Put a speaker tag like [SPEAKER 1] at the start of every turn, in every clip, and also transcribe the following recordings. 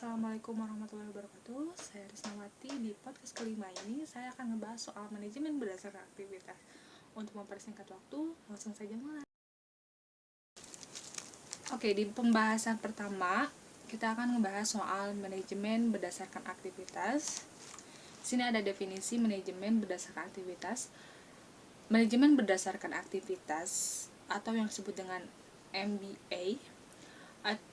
[SPEAKER 1] Assalamualaikum warahmatullahi wabarakatuh. Saya Risnawati. Di podcast kelima ini saya akan ngebahas soal manajemen berdasarkan aktivitas. Untuk mempersingkat waktu, langsung saja mulai. Oke, di pembahasan pertama kita akan ngebahas soal manajemen berdasarkan aktivitas. Di sini ada definisi manajemen berdasarkan aktivitas. Manajemen berdasarkan aktivitas atau yang disebut dengan MBA atau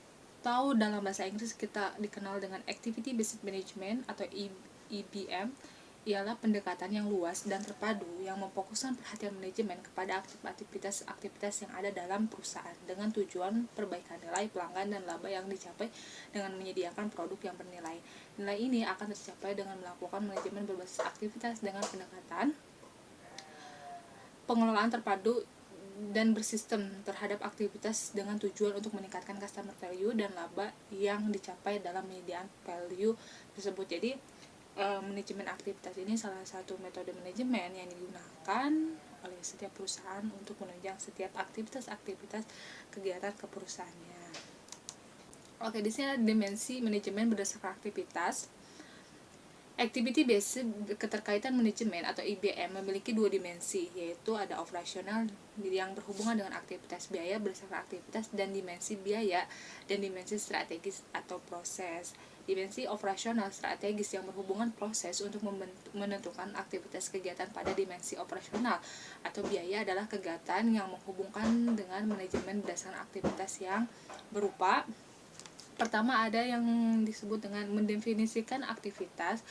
[SPEAKER 1] dalam bahasa Inggris kita dikenal dengan Activity Based Management atau EBM, ialah pendekatan yang luas dan terpadu yang memfokuskan perhatian manajemen kepada aktivitas yang ada dalam perusahaan dengan tujuan perbaikan nilai pelanggan dan laba yang dicapai dengan menyediakan produk yang bernilai. Nilai ini akan tercapai dengan melakukan manajemen berbasis aktivitas dengan pendekatan pengelolaan terpadu dan bersistem terhadap aktivitas dengan tujuan untuk meningkatkan customer value dan laba yang dicapai dalam menyediakan value tersebut. Jadi manajemen aktivitas ini salah satu metode manajemen yang digunakan oleh setiap perusahaan untuk menunjang setiap aktivitas kegiatan ke perusahaannya. Oke, di sini ada dimensi manajemen berdasarkan aktivitas. Activity Based Keterkaitan Manajemen atau IBM memiliki dua dimensi, yaitu ada operasional yang berhubungan dengan aktivitas, biaya berdasarkan aktivitas, dan dimensi biaya dan dimensi strategis atau proses. Dimensi operasional strategis yang berhubungan proses untuk menentukan aktivitas kegiatan pada dimensi operasional atau biaya adalah kegiatan yang menghubungkan dengan manajemen berdasarkan aktivitas yang berupa: pertama ada yang disebut dengan mendefinisikan aktivitas,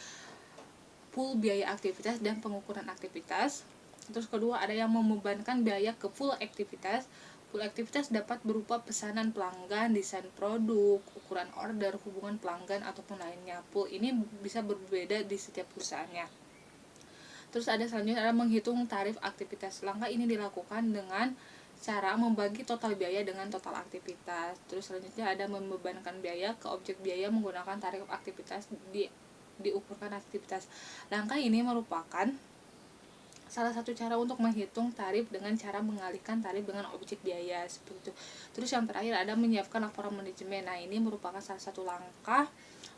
[SPEAKER 1] pool biaya aktivitas dan pengukuran aktivitas. Terus kedua ada yang membebankan biaya ke full aktivitas. Full aktivitas dapat berupa pesanan pelanggan, desain produk, ukuran order, hubungan pelanggan ataupun lainnya. Pool ini bisa berbeda di setiap perusahaannya. Terus ada selanjutnya adalah menghitung tarif aktivitas. Langkah ini dilakukan dengan cara membagi total biaya dengan total aktivitas. Terus selanjutnya ada membebankan biaya ke objek biaya menggunakan tarif aktivitas diukurkan aktivitas. Langkah ini merupakan salah satu cara untuk menghitung tarif dengan cara mengalihkan tarif dengan objek biaya seperti itu. Terus yang terakhir ada menyiapkan laporan manajemen. Nah, ini merupakan salah satu langkah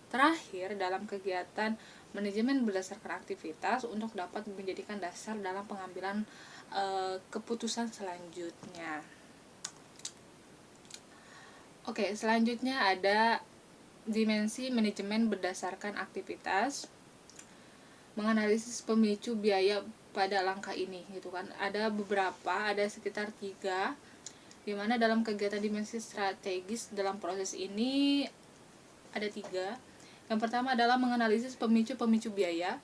[SPEAKER 1] terakhir dalam kegiatan manajemen berdasarkan aktivitas untuk dapat menjadikan dasar dalam pengambilan keputusan selanjutnya. Oke, selanjutnya ada dimensi manajemen berdasarkan aktivitas. Menganalisis pemicu biaya pada langkah ini gitu kan. Ada sekitar 3, dimana dalam kegiatan dimensi strategis dalam proses ini ada 3. Yang pertama adalah menganalisis pemicu biaya.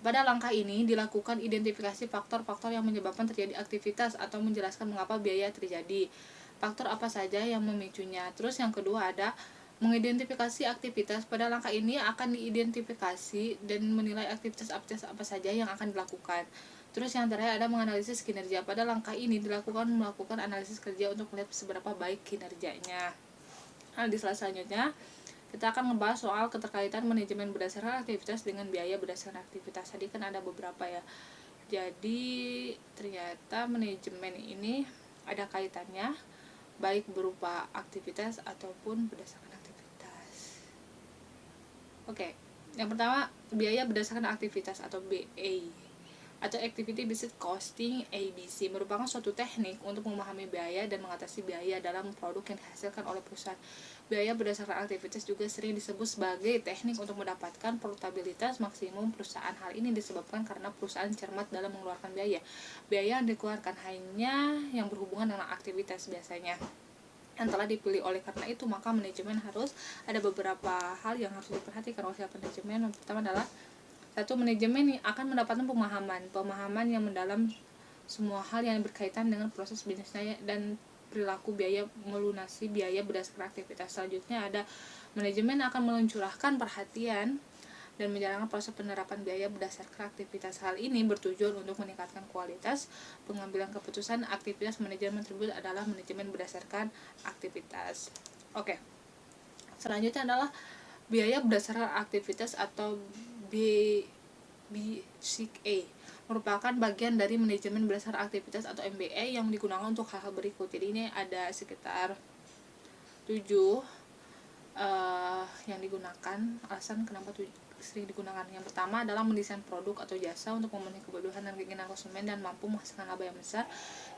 [SPEAKER 1] Pada langkah ini dilakukan identifikasi faktor-faktor yang menyebabkan terjadi aktivitas atau menjelaskan mengapa biaya terjadi. Faktor apa saja yang memicunya. Terus yang kedua ada mengidentifikasi aktivitas. Pada langkah ini akan diidentifikasi dan menilai aktivitas apa saja yang akan dilakukan. Terus yang terakhir ada menganalisis kinerja. Pada langkah ini melakukan analisis kerja untuk melihat seberapa baik kinerjanya. Nah, di slide selanjutnya kita akan ngebahas soal keterkaitan manajemen berdasarkan aktivitas dengan biaya berdasarkan aktivitas. Tadi kan ada beberapa ya. Jadi ternyata manajemen ini ada kaitannya baik berupa aktivitas ataupun berdasarkan aktivitas. Oke, yang pertama biaya berdasarkan aktivitas atau BA atau Activity Based Costing ABC merupakan suatu teknik untuk memahami biaya dan mengatasi biaya dalam produk yang dihasilkan oleh perusahaan. Biaya berdasarkan aktivitas juga sering disebut sebagai teknik untuk mendapatkan profitabilitas maksimum perusahaan. Hal ini disebabkan karena perusahaan cermat dalam mengeluarkan biaya. Biaya yang dikeluarkan hanya yang berhubungan dengan aktivitas biasanya yang telah dipilih. Oleh karena itu maka manajemen harus ada beberapa hal yang harus diperhatikan oleh manajemen. Yang pertama adalah satu, manajemen akan mendapatkan pemahaman yang mendalam semua hal yang berkaitan dengan proses bisnisnya dan perilaku biaya melunasi biaya berdasarkan aktivitas. Selanjutnya ada manajemen akan meluncurkan perhatian dan menjalankan proses penerapan biaya berdasarkan aktivitas. Hal ini bertujuan untuk meningkatkan kualitas pengambilan keputusan. Aktivitas manajemen tersebut adalah manajemen berdasarkan aktivitas. Oke. Selanjutnya adalah biaya berdasarkan aktivitas atau BCA merupakan bagian dari manajemen berdasarkan aktivitas atau MBA yang digunakan untuk hal-hal berikut. Jadi ini ada sekitar 7 yang digunakan, alasan kenapa sering digunakan. Yang pertama adalah mendesain produk atau jasa untuk memenuhi kebutuhan dan keinginan konsumen dan mampu menghasilkan laba yang besar.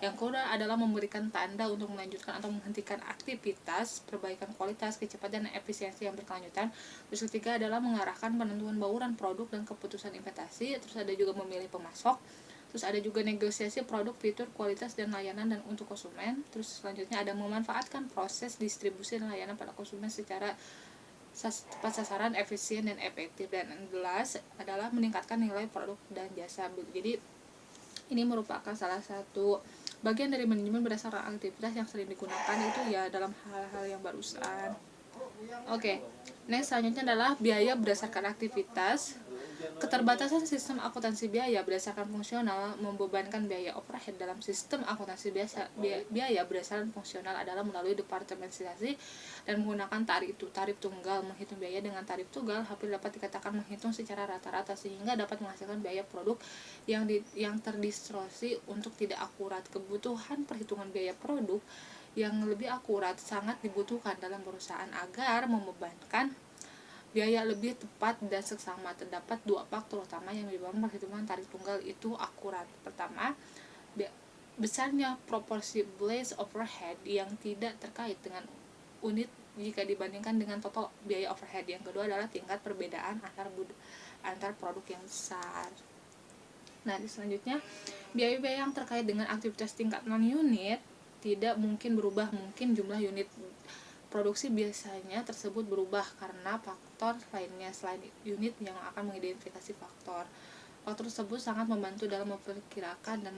[SPEAKER 1] Yang kedua adalah memberikan tanda untuk melanjutkan atau menghentikan aktivitas, perbaikan kualitas, kecepatan, dan efisiensi yang berkelanjutan. Terus ketiga adalah mengarahkan penentuan bauran produk dan keputusan investasi. Terus ada juga memilih pemasok. Terus ada juga negosiasi produk, fitur, kualitas, dan layanan dan untuk konsumen. Terus selanjutnya ada memanfaatkan proses distribusi dan layanan pada konsumen secara tepat sasaran, efisien, dan efektif. Dan yang jelas adalah meningkatkan nilai produk dan jasa. Jadi ini merupakan salah satu bagian dari manajemen berdasarkan aktivitas yang sering digunakan itu ya dalam hal-hal yang barusan. Oke, next selanjutnya adalah biaya berdasarkan aktivitas. Keterbatasan sistem akuntansi biaya berdasarkan fungsional membebankan biaya overhead dalam sistem akuntansi biaya berdasarkan fungsional adalah melalui departementalisasi dan menggunakan tarif tunggal. Menghitung biaya dengan tarif tunggal hampir dapat dikatakan menghitung secara rata-rata sehingga dapat menghasilkan biaya produk yang terdistorsi untuk tidak akurat. Kebutuhan perhitungan biaya produk yang lebih akurat sangat dibutuhkan dalam perusahaan agar membebankan biaya lebih tepat dan seksama. Terdapat dua faktor utama yang menyebabkan perhitungan tarif tunggal itu akurat. Pertama, besarnya proporsi base overhead yang tidak terkait dengan unit jika dibandingkan dengan total biaya overhead. Yang kedua adalah tingkat perbedaan antar produk yang besar. Nah, selanjutnya biaya-biaya yang terkait dengan aktivitas tingkat non-unit tidak mungkin berubah. Mungkin jumlah unit produksi biasanya tersebut berubah karena faktor lainnya selain unit yang akan mengidentifikasi faktor. Faktor tersebut sangat membantu dalam memperkirakan dan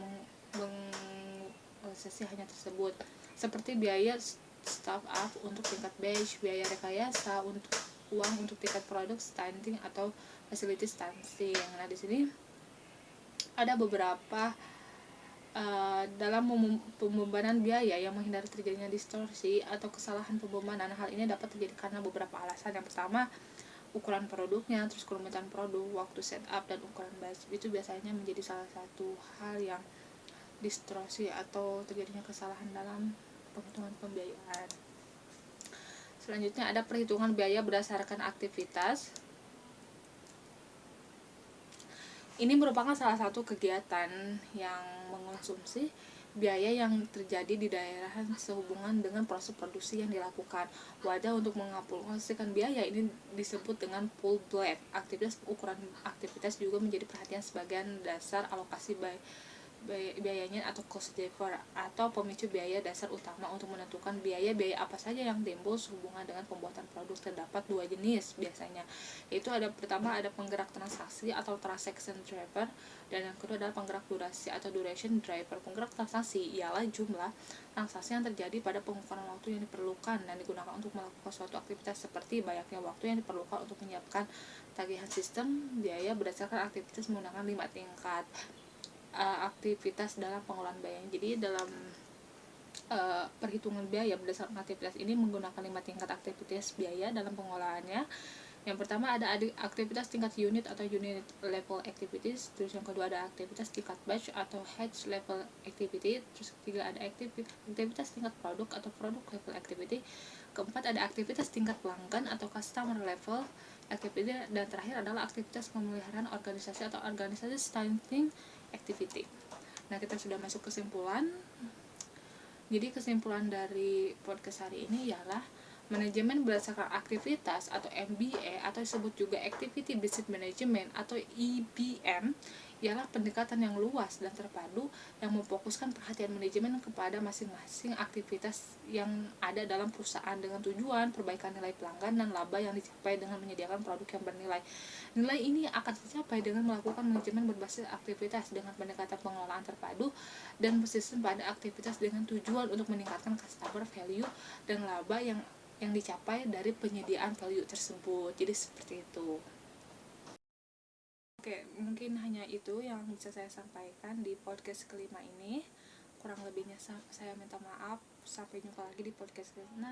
[SPEAKER 1] menganalisis hanya tersebut, seperti biaya staff up untuk tingkat batch, biaya rekayasa untuk uang untuk tingkat produk standing atau facility standing. Nah, di sini ada beberapa dalam pembebanan biaya yang menghindari terjadinya distorsi atau kesalahan pembebanan. Hal ini dapat terjadi karena beberapa alasan. Yang pertama, ukuran produknya, terus kerumitan produk, waktu setup, dan ukuran batch itu biasanya menjadi salah satu hal yang distorsi atau terjadinya kesalahan dalam penghitungan pembiayaan. Selanjutnya ada perhitungan biaya berdasarkan aktivitas. Ini merupakan salah satu kegiatan yang mengonsumsi biaya yang terjadi di daerah sehubungan dengan proses produksi yang dilakukan. Wadah untuk mengalokasikan biaya ini disebut dengan pool blade. Ukuran aktivitas juga menjadi perhatian sebagian dasar alokasi biayanya atau cost driver atau pemicu biaya dasar utama untuk menentukan biaya-biaya apa saja yang timbul sehubungan dengan pembuatan produk. Terdapat dua jenis biasanya, yaitu pertama ada penggerak transaksi atau transaction driver, dan yang kedua adalah penggerak durasi atau duration driver. Penggerak transaksi ialah jumlah transaksi yang terjadi pada pengukuran waktu yang diperlukan dan digunakan untuk melakukan suatu aktivitas, seperti banyaknya waktu yang diperlukan untuk menyiapkan tagihan. Sistem biaya berdasarkan aktivitas menggunakan 5 tingkat aktivitas dalam pengelolaan biaya. Jadi dalam perhitungan biaya berdasarkan aktivitas ini menggunakan 5 tingkat aktivitas biaya dalam pengelolaannya. Yang pertama ada aktivitas tingkat unit atau unit level activities. Terus yang kedua ada aktivitas tingkat batch atau batch level activity. Terus ketiga ada aktivitas tingkat produk atau product level activity. Keempat ada aktivitas tingkat pelanggan atau customer level activity. Dan terakhir adalah aktivitas pemeliharaan organisasi atau organisasi standing activity. Nah, kita sudah masuk kesimpulan. Jadi kesimpulan dari podcast hari ini ialah manajemen berdasarkan aktivitas atau MBA atau disebut juga Activity Based Management atau EBM ialah pendekatan yang luas dan terpadu yang memfokuskan perhatian manajemen kepada masing-masing aktivitas yang ada dalam perusahaan dengan tujuan perbaikan nilai pelanggan dan laba yang dicapai dengan menyediakan produk yang bernilai. Nilai ini akan tercapai dengan melakukan manajemen berbasis aktivitas dengan pendekatan pengelolaan terpadu dan persisten pada aktivitas dengan tujuan untuk meningkatkan customer value dan laba yang dicapai dari penyediaan value tersebut. Jadi seperti itu. Oke, mungkin hanya itu yang bisa saya sampaikan di podcast kelima ini. Kurang lebihnya saya minta maaf. Sampai jumpa lagi di podcast ke-6.